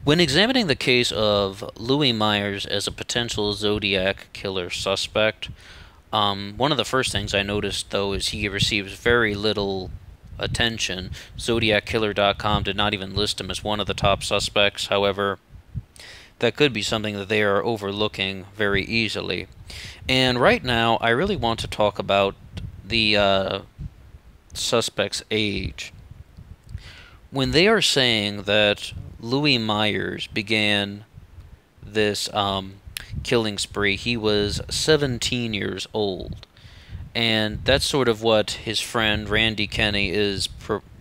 When examining the case of Louis Myers as a potential Zodiac killer suspect, one of the first things I noticed, though, is he receives very little attention. ZodiacKiller.com did not even list him as one of the top suspects. However, that could be something that they are overlooking very easily. And right now, I really want to talk about the suspect's age. When they are saying that Louis Myers began this killing spree, he was 17 years old. And that's sort of what his friend Randy Kenny is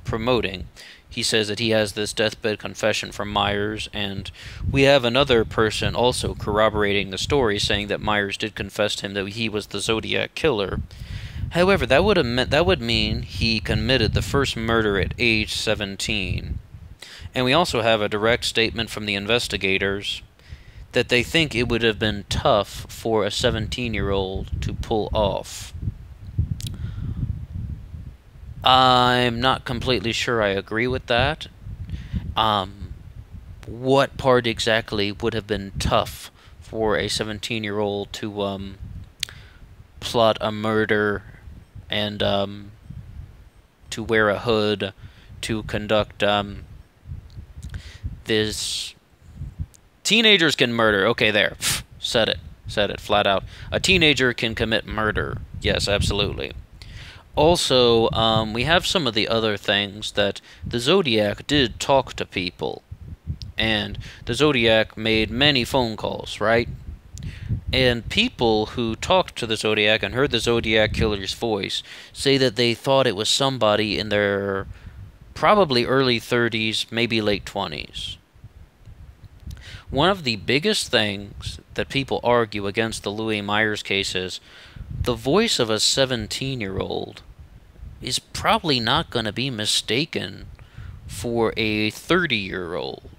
promoting. He says that he has this deathbed confession from Myers, and we have another person also corroborating the story, saying that Myers did confess to him that he was the Zodiac killer. However, that would mean he committed the first murder at age 17. And we also have a direct statement from the investigators that they think it would have been tough for a 17-year-old to pull off. I'm not completely sure I agree with that. What part exactly would have been tough for a 17-year-old to plot a murder and to wear a hood, to conduct this... Teenagers can murder. Okay, there. Said it. Said it flat out. A teenager can commit murder. Yes, absolutely. Also, we have some of the other things that the Zodiac did talk to people. And the Zodiac made many phone calls, right? And people who talked to the Zodiac and heard the Zodiac killer's voice say that they thought it was somebody in their probably early 30s, maybe late 20s. One of the biggest things that people argue against the Louis Myers case is the voice of a 17-year-old is probably not going to be mistaken for a 30-year-old.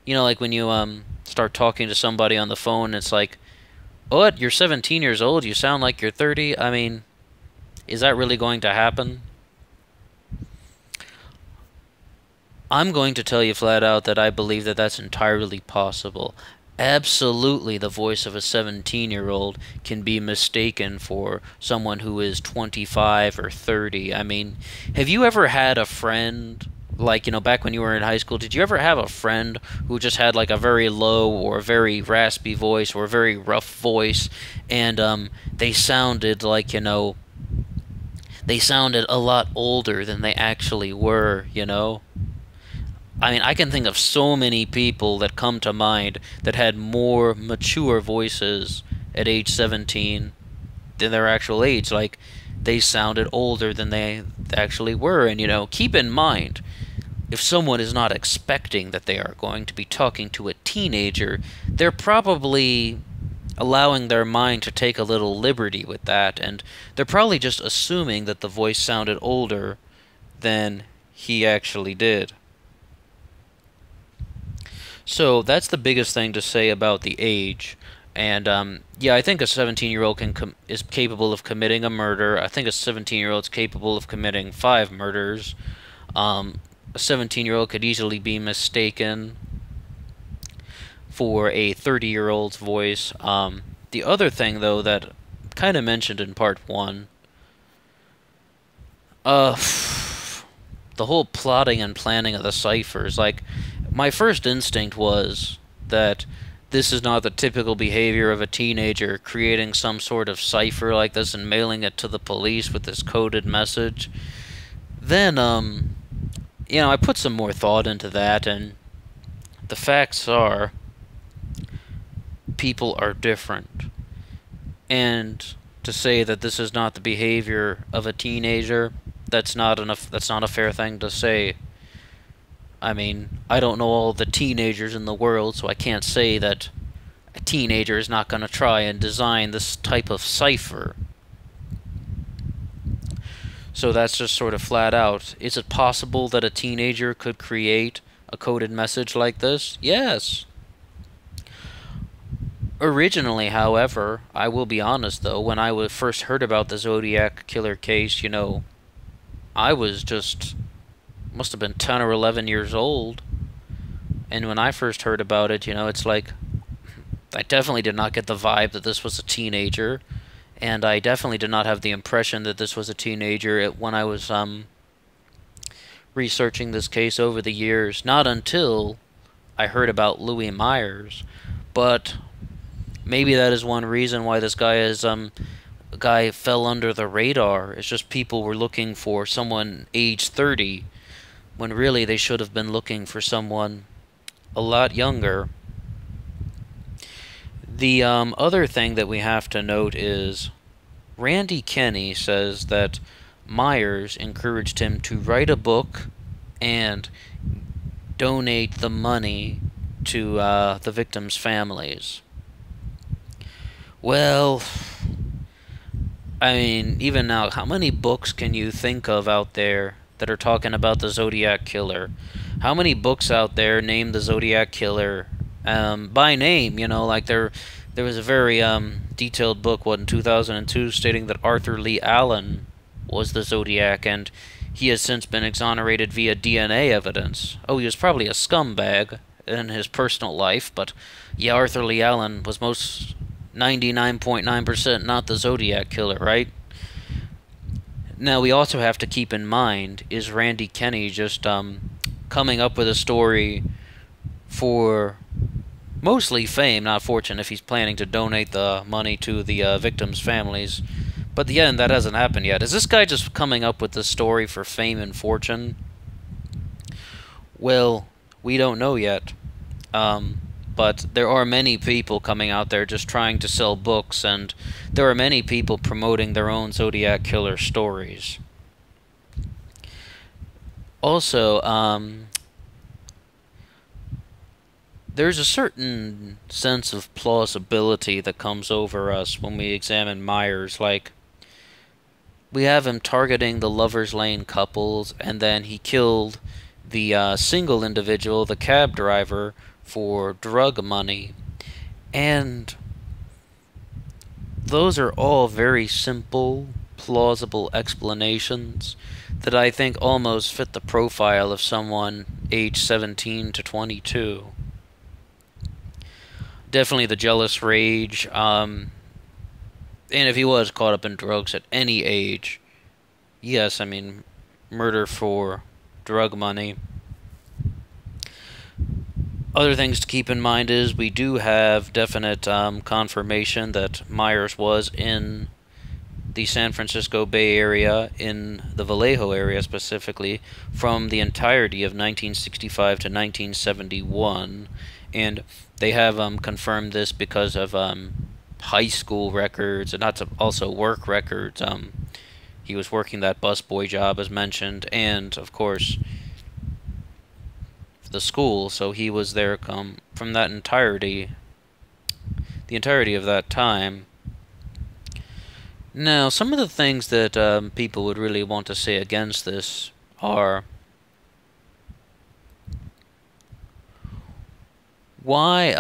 You know, like when you start talking to somebody on the phone, it's like, what, you're 17 years old, you sound like you're 30? I mean, is that really going to happen? I'm going to tell you flat out that I believe that that's entirely possible. Absolutely, the voice of a 17-year-old can be mistaken for someone who is 25 or 30. I mean, have you ever had a friend, like, you know, back when you were in high school, did you ever have a friend who just had, like, a very low or a very raspy voice or a very rough voice, and they sounded like, you know, they sounded a lot older than they actually were, you know? I mean, I can think of so many people that come to mind that had more mature voices at age 17 than their actual age. Like, they sounded older than they actually were. And, you know, keep in mind, if someone is not expecting that they are going to be talking to a teenager, they're probably allowing their mind to take a little liberty with that. And they're probably just assuming that the voice sounded older than he actually did. So that's the biggest thing to say about the age. And yeah, I think a 17-year-old is capable of committing a murder. I think a 17-year-old is capable of committing 5 murders. A 17-year-old could easily be mistaken for a 30-year-old's voice. The other thing, though, that kind of mentioned in part 1, the whole plotting and planning of the ciphers, like, my first instinct was that this is not the typical behavior of a teenager creating some sort of cipher like this and mailing it to the police with this coded message. Then, you know, I put some more thought into that, and the facts are people are different. And to say that this is not the behavior of a teenager, that's not a fair thing to say. I mean, I don't know all the teenagers in the world, so I can't say that a teenager is not going to try and design this type of cipher. So that's just sort of flat out. Is it possible that a teenager could create a coded message like this? Yes. Originally, however, I will be honest though, when I first heard about the Zodiac killer case, you know, I was just... must have been 10 or 11 years old. And when I first heard about it, it's like I definitely did not get the vibe that this was a teenager, and I definitely did not have the impression that this was a teenager when I was researching this case over the years. Not until I heard about Louis Myers, but maybe that is one reason why this guy fell under the radar. It's just people were looking for someone age 30 when really they should have been looking for someone a lot younger. The other thing that we have to note is Randy Kenny says that Myers encouraged him to write a book and donate the money to the victims' families. Well, I mean, even now, how many books can you think of out there that are talking about the Zodiac Killer? How many books out there name the Zodiac Killer by name? Like there was a very detailed book, in 2002, stating that Arthur Lee Allen was the Zodiac, and he has since been exonerated via DNA evidence. Oh, he was probably a scumbag in his personal life, but yeah, Arthur Lee Allen was most 99.9% not the Zodiac Killer, right? Now, we also have to keep in mind, is Randy Kenny just coming up with a story for mostly fame, not fortune, if he's planning to donate the money to the victims' families? But again, that hasn't happened yet. Is this guy just coming up with this story for fame and fortune? Well, we don't know yet. But there are many people coming out there just trying to sell books, and there are many people promoting their own Zodiac Killer stories. Also, there's a certain sense of plausibility that comes over us when we examine Myers. Like, we have him targeting the Lover's Lane couples, and then he killed the single individual, the cab driver, for drug money. And those are all very simple, plausible explanations that I think almost fit the profile of someone aged 17 to 22. Definitely the jealous rage, and if he was caught up in drugs at any age, yes, I mean, murder for drug money. Other things to keep in mind is we do have definite confirmation that Myers was in the San Francisco Bay Area, in the Vallejo area specifically, from the entirety of 1965 to 1971, and they have confirmed this because of high school records, and also work records. He was working that busboy job, as mentioned, and of course the school, so he was there from that entirety, the entirety of that time. Now, some of the things that people would really want to say against this are, why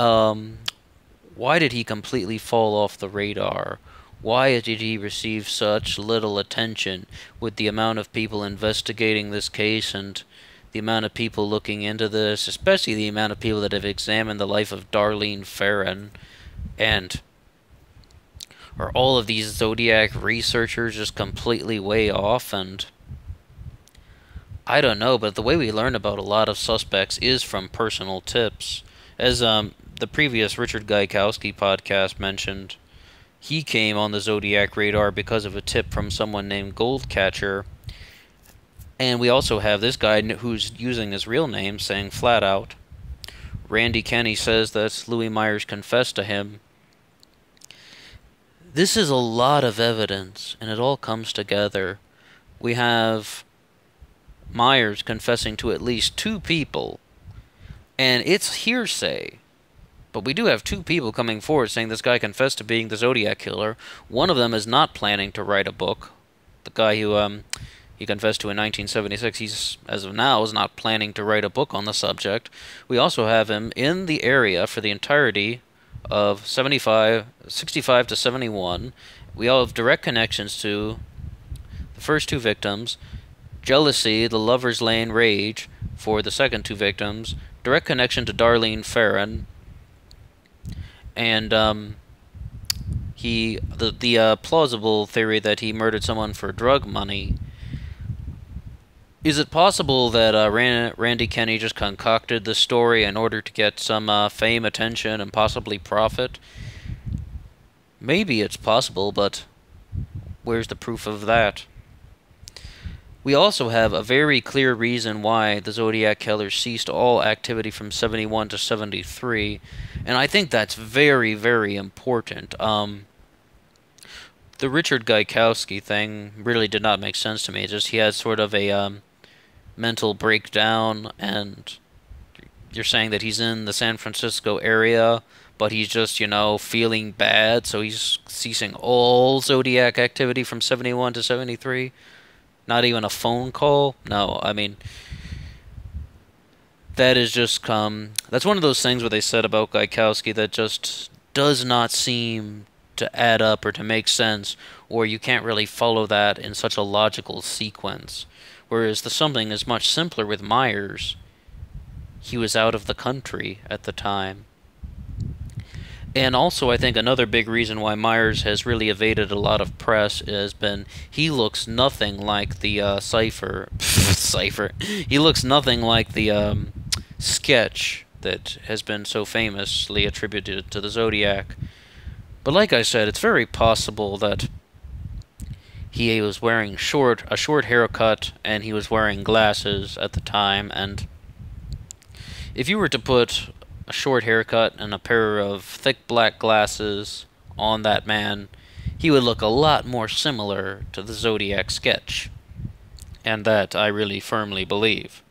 did he completely fall off the radar? Why did he receive such little attention with the amount of people investigating this case and the amount of people looking into this, especially the amount of people that have examined the life of Darlene Ferrin? And are all of these Zodiac researchers just completely way off? And I don't know, but the way we learn about a lot of suspects is from personal tips. As the previous Richard Gaikowski podcast mentioned, he came on the Zodiac radar because of a tip from someone named Goldcatcher. And we also have this guy who's using his real name saying flat out, Randy Kenny says that Louis Myers confessed to him. This is a lot of evidence, and it all comes together. We have Myers confessing to at least 2 people, and it's hearsay. But we do have 2 people coming forward saying this guy confessed to being the Zodiac Killer. One of them is not planning to write a book. The guy who he confessed to in 1976, he's, as of now, is not planning to write a book on the subject. We also have him in the area for the entirety of 65 to 71. We all have direct connections to the first 2 victims, jealousy, the Lover's Lane rage for the second 2 victims, direct connection to Darlene Ferrin, and the plausible theory that he murdered someone for drug money. Is it possible that Randy Kenny just concocted this story in order to get some fame, attention, and possibly profit? Maybe it's possible, but where's the proof of that? We also have a very clear reason why the Zodiac Killer ceased all activity from 71 to 73, and I think that's very, very important. The Richard Gaikowski thing really did not make sense to me. It's just he had sort of a mental breakdown, and you're saying that he's in the San Francisco area, but he's just, feeling bad, so he's ceasing all Zodiac activity from 71 to 73? Not even a phone call? No, I mean, that is just, that's one of those things where they said about Gaikowski that just does not seem to add up or to make sense, or you can't really follow that in such a logical sequence. Whereas the something is much simpler with Myers. He was out of the country at the time. And also, I think another big reason why Myers has really evaded a lot of press has been he looks nothing like the cipher. Cipher. He looks nothing like the sketch that has been so famously attributed to the Zodiac. But like I said, it's very possible that he was wearing a short haircut, and he was wearing glasses at the time, and if you were to put a short haircut and a pair of thick black glasses on that man, he would look a lot more similar to the Zodiac sketch. And that I really firmly believe.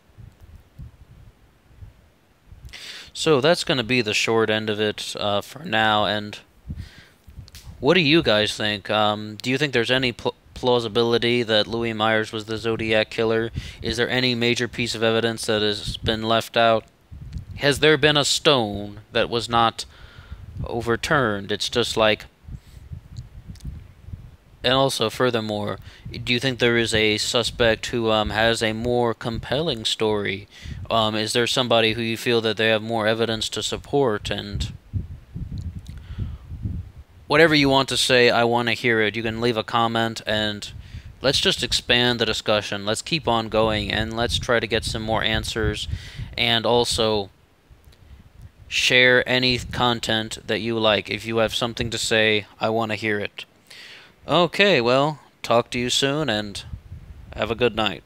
So that's going to be the short end of it for now, and what do you guys think? Do you think there's any plausibility that Louis Myers was the Zodiac Killer? Is there any major piece of evidence that has been left out? Has there been a stone that was not overturned? It's just like... And also, furthermore, do you think there is a suspect who has a more compelling story? Is there somebody who you feel that they have more evidence to support? And whatever you want to say, I want to hear it. You can leave a comment, and let's just expand the discussion. Let's keep on going, and let's try to get some more answers. And also, share any content that you like. If you have something to say, I want to hear it. Okay, well, talk to you soon, and have a good night.